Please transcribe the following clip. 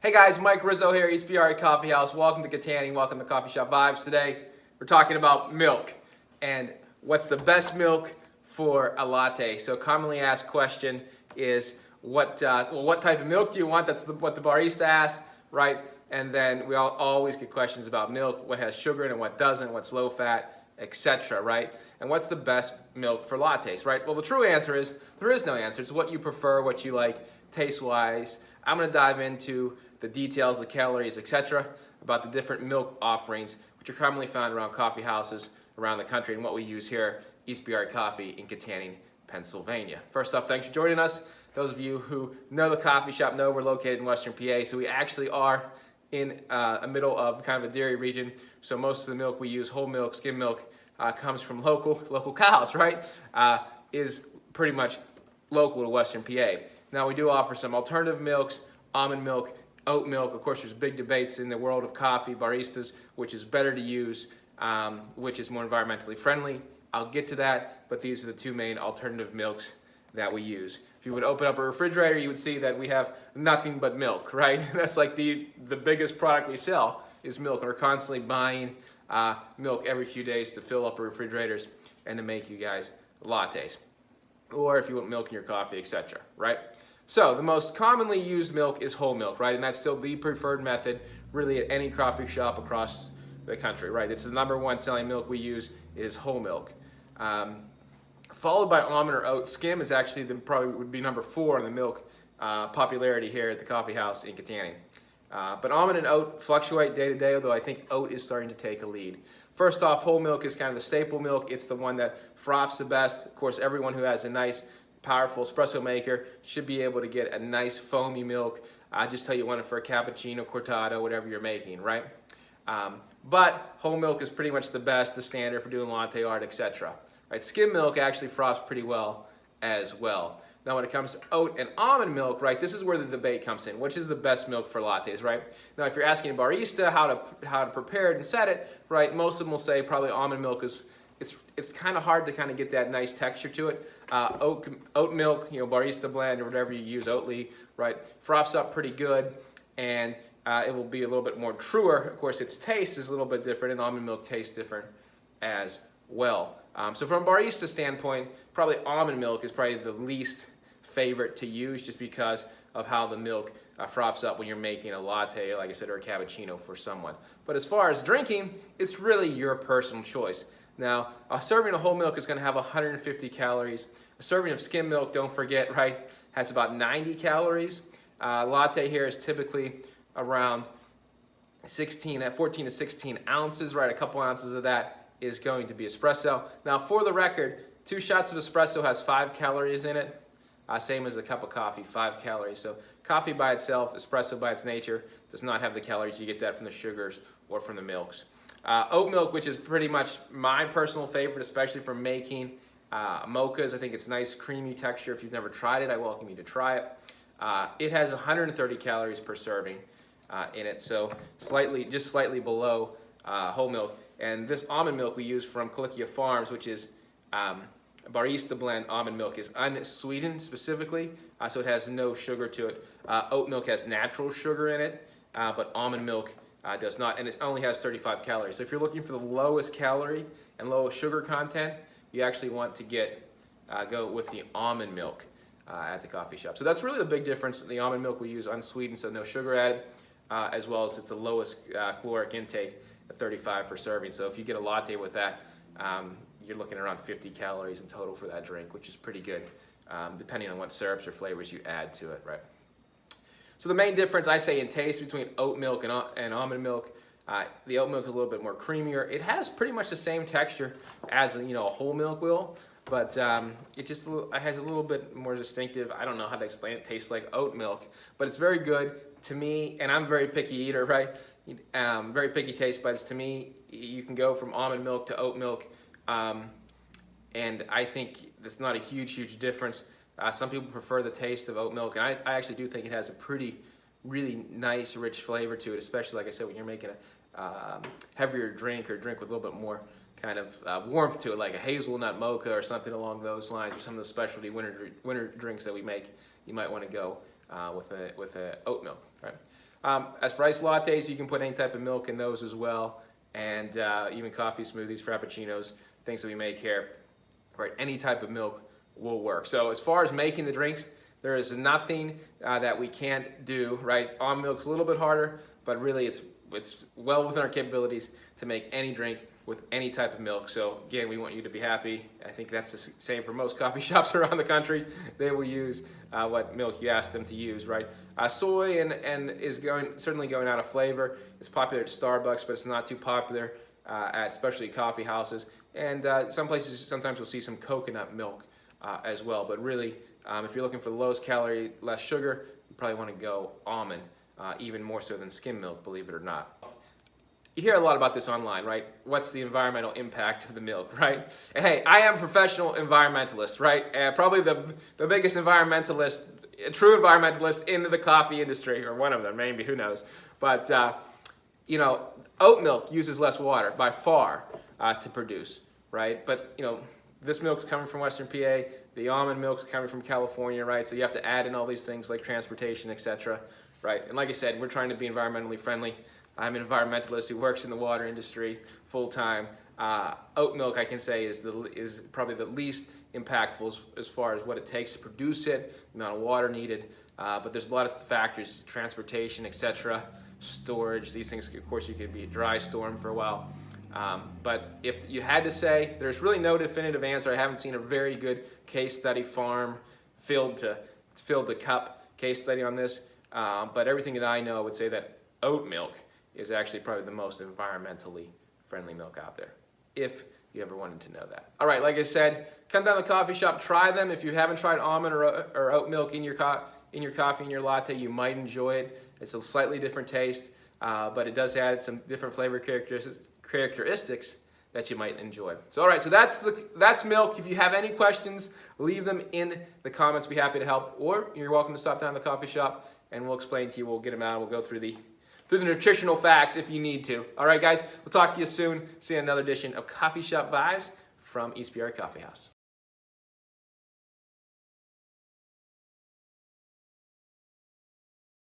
Hey guys, Mike Rizzo here, Ispirare Coffeehouse. Welcome to Kittanning, welcome to CoffeeShop Vibes. Today, we're talking about milk and what's the best milk for a latte. So, commonly asked question is, what type of milk do you want? That's what the barista asks, right? And then we always get questions about milk, what has sugar in it, what doesn't, what's low fat, etc., right? And what's the best milk for lattes, right? Well, the true answer is, there is no answer. It's what you prefer, what you like, taste-wise. I'm going to dive into the details, the calories, etc., about the different milk offerings, which are commonly found around coffee houses around the country, and what we use here, Ispirare Coffee in Kittanning, Pennsylvania. First off, thanks for joining us. Those of you who know the coffee shop know we're located in Western PA, so we actually are in a middle of kind of a dairy region. So most of the milk we use, whole milk, skim milk, comes from local cows, right? Is pretty much local to Western PA. Now we do offer some alternative milks, almond milk, oat milk. Of course, there's big debates in the world of coffee, baristas, which is better to use, which is more environmentally friendly. I'll get to that, but these are the two main alternative milks that we use. If you would open up a refrigerator, you would see that we have nothing but milk, right? That's like the biggest product we sell is milk. And we're constantly buying milk every few days to fill up our refrigerators and to make you guys lattes. Or if you want milk in your coffee, etc., right? So the most commonly used milk is whole milk, right? And that's still the preferred method really at any coffee shop across the country, right? It's the #1 selling milk we use is whole milk. Followed by almond or oat. Skim is actually probably would be #4 in the milk popularity here at the coffee house in Kittanning. But almond and oat fluctuate day to day, although I think oat is starting to take a lead. First off, whole milk is kind of the staple milk. It's the one that froths the best. Of course, everyone who has a nice powerful espresso maker should be able to get a nice foamy milk. Just tell you want it for a cappuccino, cortado, whatever you're making, right? But whole milk is pretty much the best, the standard for doing latte art, etc. Right? Skim milk actually froths pretty well as well. Now when it comes to oat and almond milk, right, this is where the debate comes in. Which is the best milk for lattes, right? Now if you're asking a barista how to prepare it and set it, right, most of them will say probably almond milk is, it's kind of hard to kind of get that nice texture to it. Oat milk, barista blend or whatever you use, Oatly, right, froths up pretty good, and it will be a little bit more truer. Of course, its taste is a little bit different, and almond milk tastes different as well. So from a barista standpoint, probably almond milk is probably the least favorite to use just because of how the milk froths up when you're making a latte, like I said, or a cappuccino for someone. But as far as drinking, it's really your personal choice. Now, a serving of whole milk is going to have 150 calories. A serving of skim milk, don't forget, right, has about 90 calories. Latte here is typically around 14 to 16 ounces, right? A couple ounces of that is going to be espresso. Now, for the record, 2 shots of espresso has 5 calories in it. Same as a cup of coffee, 5 calories. So coffee by itself, espresso by its nature, does not have the calories. You get that from the sugars or from the milks. Oat milk, which is pretty much my personal favorite, especially for making mochas. I think it's nice, creamy texture. If you've never tried it, I welcome you to try it. It has 130 calories per serving in it, so just slightly below whole milk. And this almond milk we use from Calicchia Farms, which is Barista blend almond milk, is unsweetened specifically, so it has no sugar to it. Oat milk has natural sugar in it, but almond milk does not, and it only has 35 calories. So if you're looking for the lowest calorie and lowest sugar content, you actually want to go with the almond milk at the coffee shop. So that's really the big difference. The almond milk we use unsweetened, so no sugar added, as well as it's the lowest caloric intake at 35 per serving. So if you get a latte with that, you're looking around 50 calories in total for that drink, which is pretty good, depending on what syrups or flavors you add to it, right? So the main difference, I say, in taste between oat milk and almond milk, the oat milk is a little bit more creamier. It has pretty much the same texture as a whole milk will, but it has a little bit more distinctive. I don't know how to explain it. It tastes like oat milk, but it's very good to me. And I'm a very picky eater, right? Very picky taste buds. To me, you can go from almond milk to oat milk, and I think there's not a huge difference. Some people prefer the taste of oat milk, and I actually do think it has a really nice, rich flavor to it, especially, like I said, when you're making a heavier drink or a drink with a little bit more kind of warmth to it, like a hazelnut mocha or something along those lines, or some of the specialty winter drinks that we make. You might want to go with a oat milk, right? As for iced lattes, you can put any type of milk in those as well, and even coffee smoothies, frappuccinos, things that we make here. Right, any type of milk will work. So as far as making the drinks, there is nothing that we can't do. Right, almond milk's a little bit harder, but really it's well within our capabilities to make any drink with any type of milk. So again, we want you to be happy. I think that's the same for most coffee shops around the country. They will use what milk you ask them to use, right? Soy and is certainly going out of flavor. It's popular at Starbucks, but it's not too popular at especially coffee houses. And some places sometimes we'll see some coconut milk as well. But really, if you're looking for the lowest calorie, less sugar, you probably want to go almond, even more so than skim milk, believe it or not. You hear a lot about this online, right? What's the environmental impact of the milk, right? And hey, I am a professional environmentalist, right? Probably the biggest environmentalist, a true environmentalist in the coffee industry, or one of them, maybe, who knows. But, you know, oat milk uses less water by far to produce, right? But, you know, this milk's coming from Western PA, the almond milk's coming from California, right? So you have to add in all these things like transportation, etc., right? And like I said, we're trying to be environmentally friendly. I'm an environmentalist who works in the water industry full-time. Oat milk, I can say, is probably the least impactful as far as what it takes to produce it, the amount of water needed. But there's a lot of factors, transportation, etc., storage. These things, of course, you could be dry storm for a while. But if you had to say, there's really no definitive answer. I haven't seen a very good case study, farm, field to cup case study on this. But everything that I know would say that oat milk is actually probably the most environmentally friendly milk out there, if you ever wanted to know that. All right, like I said, come down to the coffee shop, try them. If you haven't tried almond or oat milk in your coffee, in your latte, you might enjoy it. It's a slightly different taste, but it does add some different flavor characteristics that you might enjoy. So all right, so that's milk. If you have any questions, leave them in the comments. Be happy to help, or you're welcome to stop down to the coffee shop and we'll explain to you. We'll get them out. We'll go through the nutritional facts if you need to. All right, guys, we'll talk to you soon. See you in another edition of Coffee Shop Vibes from Ispirare Coffeehouse.